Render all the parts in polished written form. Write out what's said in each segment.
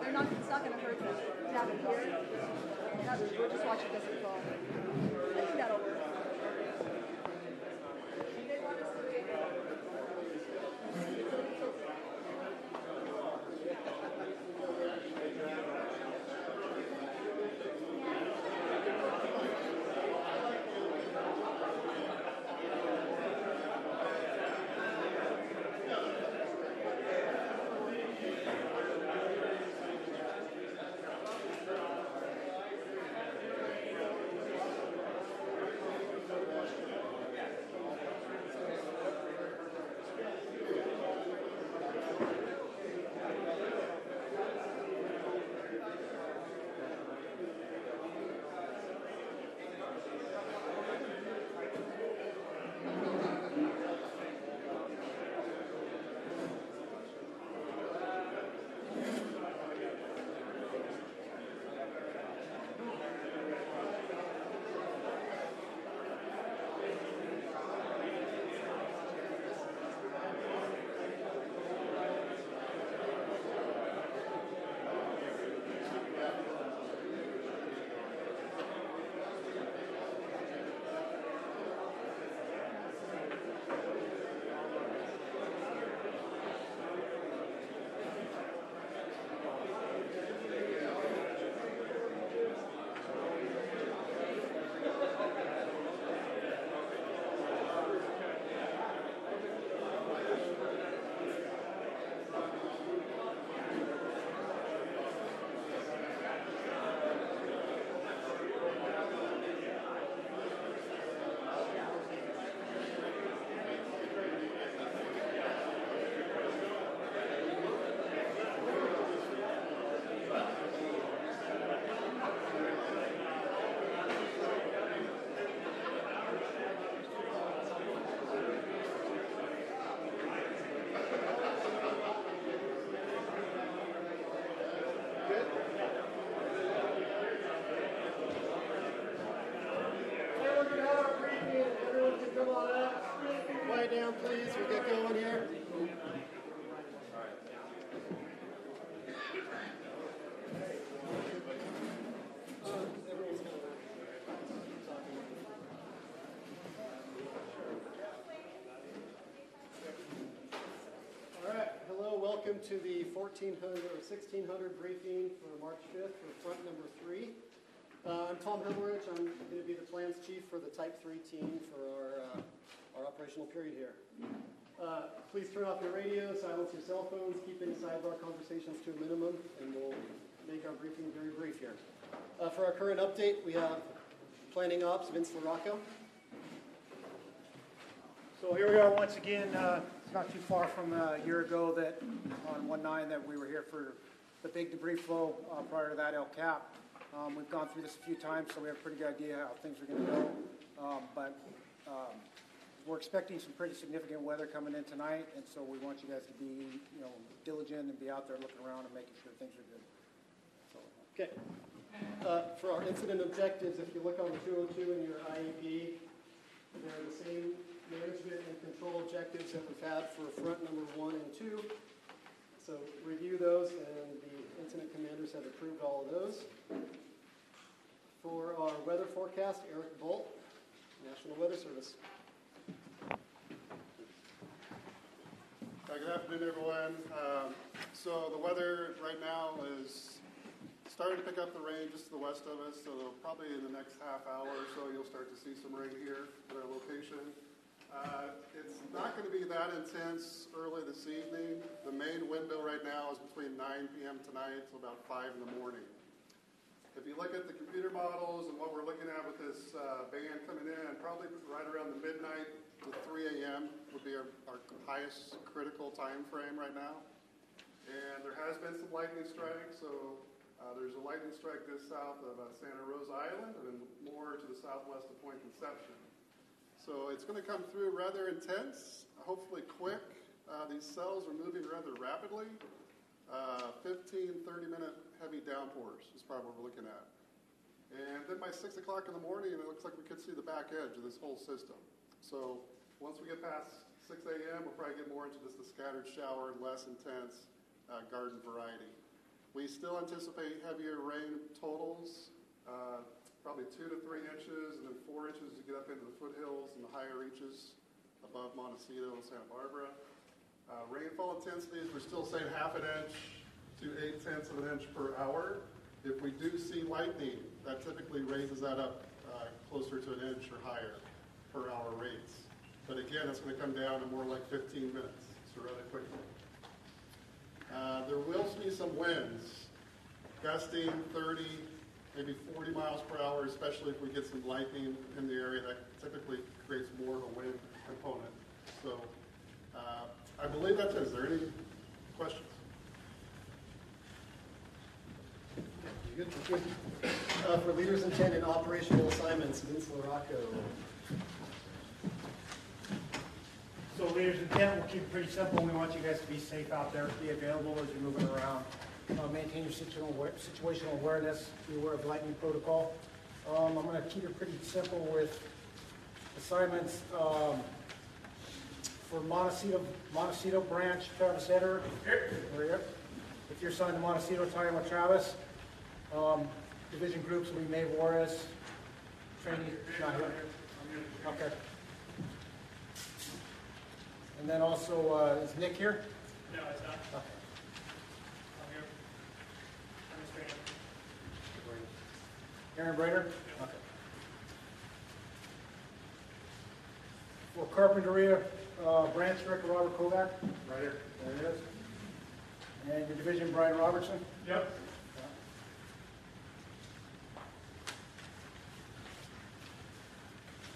they're not. It's not going to hurt them to have it here. We're just watching this fall. I think that'll work. Down, please. We'll get going here. All right. Hello. Welcome to the 1400 or 1600 briefing for March 5th for front number 3. I'm Tom Hemmerich. I'm going to be the plans chief for the Type 3 team for our operational period here. Please turn off your radio, silence your cell phones, keep any sidebar conversations to a minimum, and we'll make our briefing very brief here. For our current update, we have Planning Ops, Vince LaRocco. So here we are once again. It's not too far from a year ago that on 1/9 that we were here for the big debris flow prior to that El Cap. We've gone through this a few times, so we have a pretty good idea how things are going to go. But we're expecting some pretty significant weather coming in tonight, and so we want you guys to be, diligent and be out there looking around and making sure things are good. So, okay. For our incident objectives, if you look on the 202 in your IEP, they're the same management and control objectives that we've had for front number 1 and 2. So review those, and the incident commanders have approved all of those. For our weather forecast, Eric Bolt, National Weather Service. Good afternoon, everyone. So the weather right now is starting to pick up the rain just to the west of us, so probably in the next half hour or so you'll start to see some rain here at our location. It's not going to be that intense early this evening. The main window right now is between 9 p.m. tonight till about 5 in the morning. If you look at the computer models and what we're looking at with this band coming in, probably right around the midnight to 3 a.m. would be our highest critical time frame right now. And there has been some lightning strikes, so there's a lightning strike just south of Santa Rosa Island and then more to the southwest of Point Conception. So it's going to come through rather intense, hopefully quick. These cells are moving rather rapidly. 15, 30-minute heavy downpours is probably what we're looking at. And then by 6 o'clock in the morning, it looks like we could see the back edge of this whole system. So once we get past 6 a.m., we'll probably get more into just the scattered shower and less intense garden variety. We still anticipate heavier rain totals, probably 2 to 3 inches, and then 4 inches to get up into the foothills and the higher reaches above Montecito and Santa Barbara. Rainfall intensities, we're still saying 1/2 inch to 0.8 inches per hour. If we do see lightning, that typically raises that up closer to 1 inch or higher per hour rates. But again, it's going to come down to more like 15 minutes, so rather quickly. There will be some winds, gusting 30, maybe 40 miles per hour, especially if we get some lightning in the area. That typically creates more of a wind component. So I believe that's it. Is there any questions? You good? Thank you. For leaders' intent and operational assignments, Vince Loracco. So leaders' intent, we'll keep it pretty simple. We want you guys to be safe out there, be available as you're moving around. Maintain your situational awareness, be aware of lightning protocol. I'm going to keep it pretty simple with assignments for Montecito branch, Travis Eder. If you're assigned to Montecito, tie in with Travis. Division groups will be May Juarez. Training, not here. Okay. And then also, is Nick here? No, it's not. Okay. I'm here. I'm just training. Aaron Brader? Okay. For Carpinteria, branch director Robert Kovac. Right here. There it is. And your division, Brian Robertson. Yep.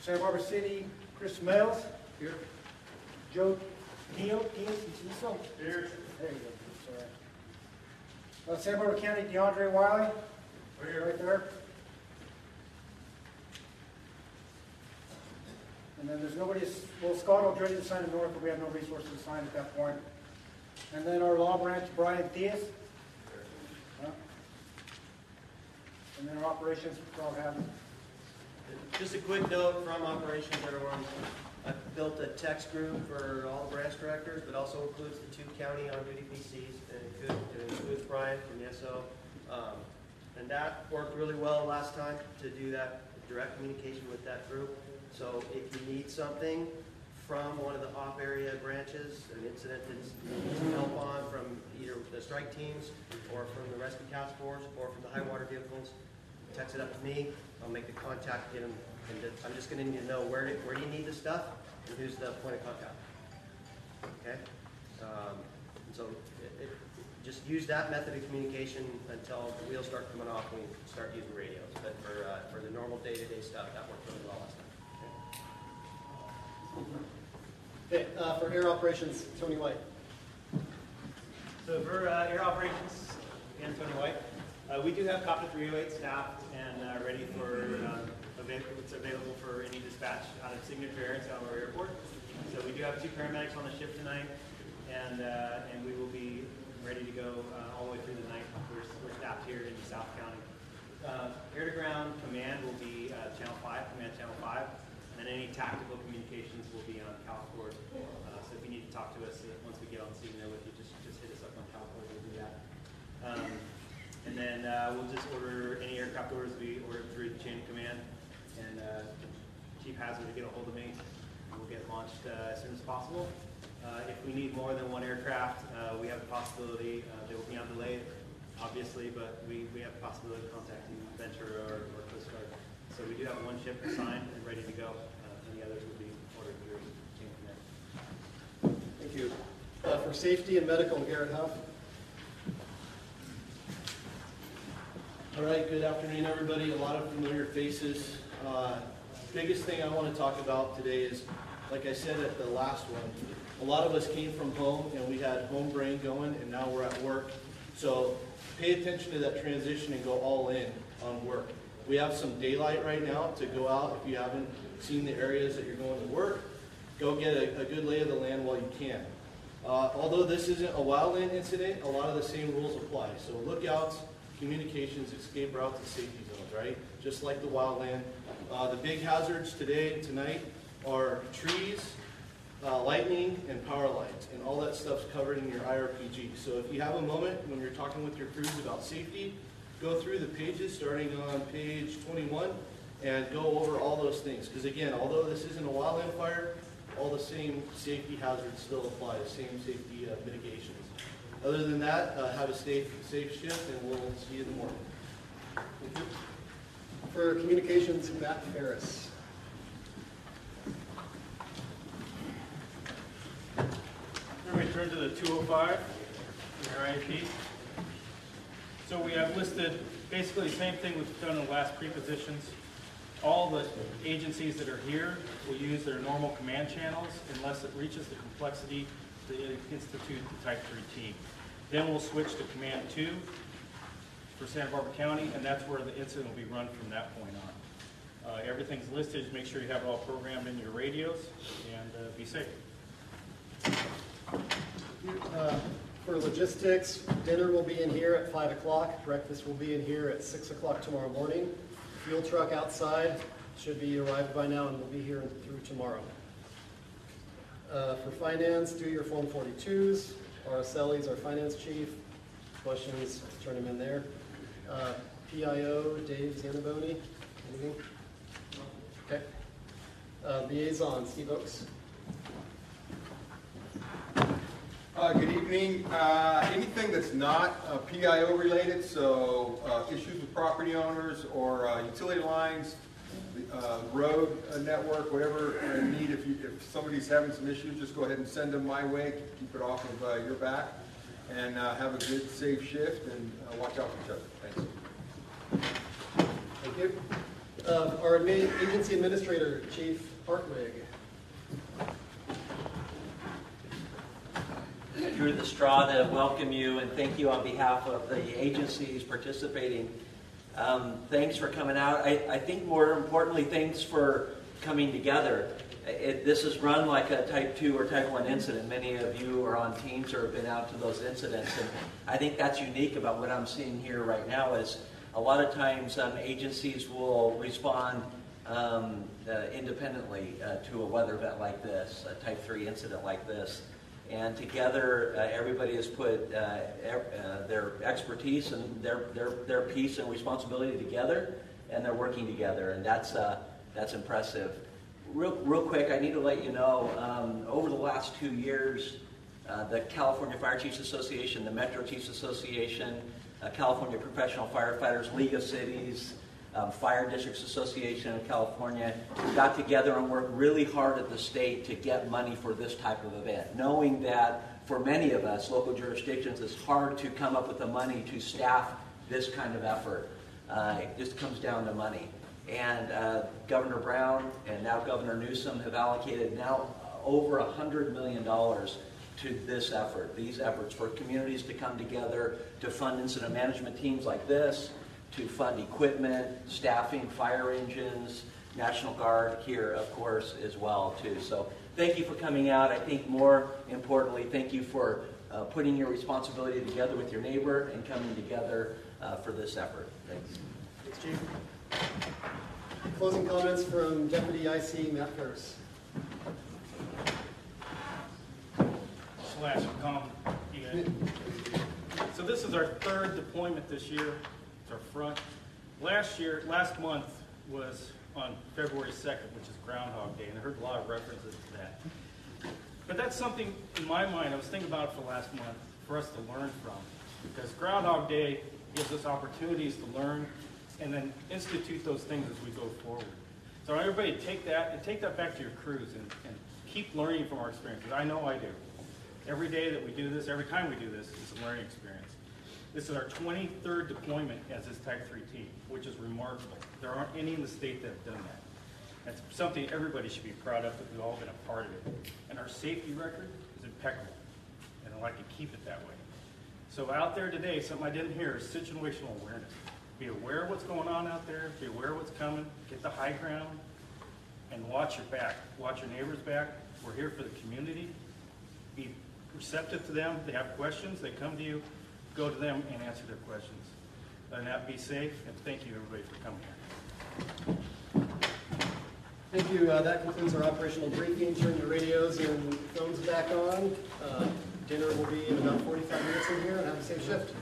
Santa Barbara City, Chris Mills. Here. Joe Diaz. Here. There you go. Sorry. Santa Barbara County, DeAndre Wiley. Right here. Right there. And then there's nobody, well, Scott will ready to sign the north, but we have no resources to sign at that point. And then our law branch, Brian Diaz. And then our operations, Rob Haddon. Just a quick note from operations, everyone. I've built a text group for all the branch directors, but also includes the 2 county on-duty PCs, and it includes Brian from ESO. And that worked really well last time to do that direct communication with that group. So if you need something from one of the off-area branches, an incident that you need some help on from either the strike teams or from the rescue task force or from the high water vehicles, text it up to me. I'll make the contact, get them, and I'm just going to need to know where do you need the stuff and who's the point of contact. Okay? So just use that method of communication until the wheels start coming off and we start using radios. But for the normal day-to-day stuff, that worked really well last time. Okay, for air operations, Tony White. So for air operations, again, Tony White, we do have Copter 308 staffed and ready for it's available for any dispatch out of Signature Air and Salvador Airport. So we do have 2 paramedics on the ship tonight, and we will be ready to go all the way through the night. We're staffed here in South County. Air-to-ground command will be Channel 5, Command Channel 5, and any tactical communications will be on CalCord. So if you need to talk to us once we get on scene there with you, just hit us up on CalCord. We'll do that. And then we'll just order any aircraft orders to be ordered through the chain of command. And Chief Hazard to get a hold of me. We'll get launched as soon as possible. If we need more than 1 aircraft, we have the possibility, they will be on delay, obviously, but we have the possibility of contacting Venture or Coast Guard. So we do have 1 ship assigned and ready to go, and the others will be ordered through chain of command. Thank you. For safety and medical, Garrett Huff. All right, good afternoon, everybody. A lot of familiar faces. Biggest thing I want to talk about today is, like I said at the last one, a lot of us came from home and we had home brain going, and now we're at work. So pay attention to that transition and go all in on work. We have some daylight right now to go out. If you haven't seen the areas that you're going to work, go get a good lay of the land while you can. Although this isn't a wildland incident, a lot of the same rules apply. So lookouts, communications, escape routes, and safety zones, right? Just like the wildland. The big hazards today and tonight are trees, lightning, and power lines. And all that stuff's covered in your IRPG. So if you have a moment when you're talking with your crews about safety, go through the pages starting on page 21 and go over all those things. Because again, although this isn't a wildland fire, all the same safety hazards still apply, the same safety mitigations. Other than that, have a safe shift, and we'll see you in the morning. Thank you. For communications, Matt Ferris. Then we turn to the 205 in your IAP. So we have listed basically the same thing we've done in the last prepositions. All the agencies that are here will use their normal command channels unless it reaches the complexity to institute the Type 3 team. Then we'll switch to Command 2 for Santa Barbara County, and that's where the incident will be run from that point on. Everything's listed. Just make sure you have it all programmed in your radios, and be safe. For logistics, dinner will be in here at 5 o'clock. Breakfast will be in here at 6 o'clock tomorrow morning. Fuel truck outside should be arrived by now and will be here through tomorrow. For finance, do your Form 42s. Araceli's our finance chief. Questions, turn them in there. PIO, Dave Zanaboni. Anything? Okay. Liaison, Steve Oakes. Good evening. Anything that's not PIO related, so issues with property owners or utility lines, road network, whatever need. If somebody's having some issues, just go ahead and send them my way. Keep it off of your back, and have a good, safe shift, and watch out for each other. Thanks. Thank you. Our agency administrator, Chief Hartwig. Drew the straw to welcome you and thank you on behalf of the agencies participating. Thanks for coming out. I think more importantly, thanks for coming together. This is run like a Type 2 or Type 1 incident. Many of you are on teams or have been out to those incidents. And I think that's unique about what I'm seeing here right now is a lot of times agencies will respond independently to a weather event like this, a Type 3 incident like this. And together, everybody has put their expertise and their piece and responsibility together, and they're working together, and that's impressive. Real quick, I need to let you know, over the last 2 years, the California Fire Chiefs Association, the Metro Chiefs Association, California Professional Firefighters League of Cities, Fire Districts Association of California got together and worked really hard at the state to get money for this type of event, knowing that for many of us, local jurisdictions, it's hard to come up with the money to staff this kind of effort. It just comes down to money. And Governor Brown and now Governor Newsom have allocated now over $100 million to this effort, these efforts for communities to come together to fund incident management teams like this, to fund equipment, staffing, fire engines, National Guard here, of course, as well, too. So thank you for coming out. I think more importantly, thank you for putting your responsibility together with your neighbor and coming together for this effort. Thanks. Thanks, Chief. Closing comments from Deputy IC Matt Ferris. So this is our third deployment this year. It's our front. Last month was on February 2nd, which is Groundhog Day, and I heard a lot of references to that. But that's something, in my mind, I was thinking about for last month, for us to learn from. Because Groundhog Day gives us opportunities to learn and then institute those things as we go forward. So everybody take that back to your crews and keep learning from our experiences. I know I do. Every day that we do this, every time we do this, it's a learning experience. This is our 23rd deployment as this Type 3 team, which is remarkable. There aren't any in the state that have done that. That's something everybody should be proud of, that we've all been a part of it. And our safety record is impeccable, and I'd like to keep it that way. So out there today, something I didn't hear is situational awareness. Be aware of what's going on out there, be aware of what's coming, get the high ground, and watch your back. Watch your neighbor's back. We're here for the community. Be receptive to them. They have questions, they come to you. Go to them and answer their questions. And that, be safe, and thank you everybody for coming here. Thank you. That concludes our operational briefing. Turn your radios and phones back on. Dinner will be in about 45 minutes in here, and have a safe shift.